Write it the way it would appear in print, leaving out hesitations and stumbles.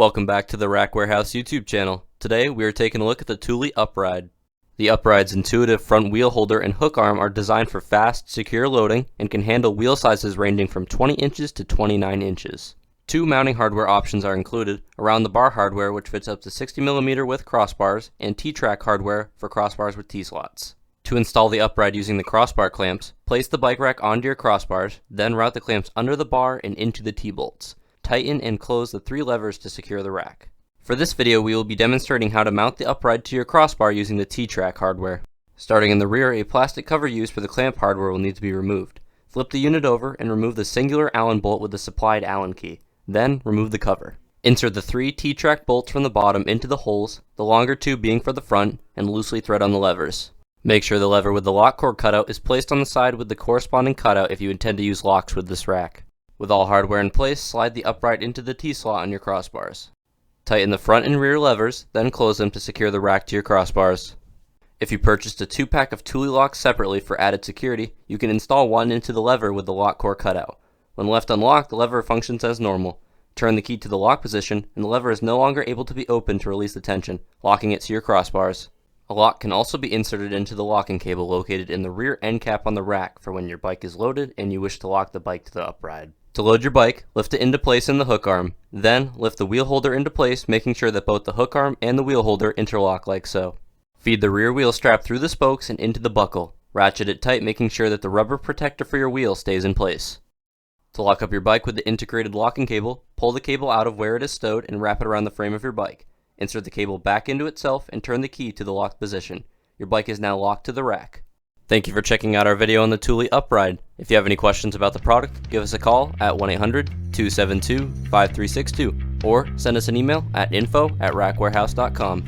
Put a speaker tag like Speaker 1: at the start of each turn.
Speaker 1: Welcome back to the Rack Warehouse YouTube channel. Today we are taking a look at the Thule UpRide. The UpRide's intuitive front wheel holder and hook arm are designed for fast, secure loading and can handle wheel sizes ranging from 20 inches to 29 inches. Two mounting hardware options are included: around the bar hardware, which fits up to 60mm with crossbars, and TracRac hardware for crossbars with T-slots. To install the UpRide using the crossbar clamps, place the bike rack onto your crossbars, then route the clamps under the bar and into the T-bolts. Tighten and close the 3 levers to secure the rack. For this video, we will be demonstrating how to mount the UpRide to your crossbar using the TracRac hardware. Starting in the rear, a plastic cover used for the clamp hardware will need to be removed. Flip the unit over and remove the singular Allen bolt with the supplied Allen key. Then, remove the cover. Insert the 3 T-Trac bolts from the bottom into the holes, the longer 2 being for the front, and loosely thread on the levers. Make sure the lever with the lock cord cutout is placed on the side with the corresponding cutout if you intend to use locks with this rack. With all hardware in place, slide the UpRide into the T-slot on your crossbars. Tighten the front and rear levers, then close them to secure the rack to your crossbars. If you purchased a 2-pack of Thule locks separately for added security, you can install one into the lever with the lock core cutout. When left unlocked, the lever functions as normal. Turn the key to the lock position, and the lever is no longer able to be opened to release the tension, locking it to your crossbars. A lock can also be inserted into the locking cable located in the rear end cap on the rack for when your bike is loaded and you wish to lock the bike to the UpRide. To load your bike, lift it into place in the hook arm. Then, lift the wheel holder into place, making sure that both the hook arm and the wheel holder interlock like so. Feed the rear wheel strap through the spokes and into the buckle. Ratchet it tight, making sure that the rubber protector for your wheel stays in place. To lock up your bike with the integrated locking cable, pull the cable out of where it is stowed and wrap it around the frame of your bike. Insert the cable back into itself and turn the key to the locked position. Your bike is now locked to the rack. Thank you for checking out our video on the Thule UpRide. If you have any questions about the product, give us a call at 1-800-272-5362 or send us an email at info@rackwarehouse.com.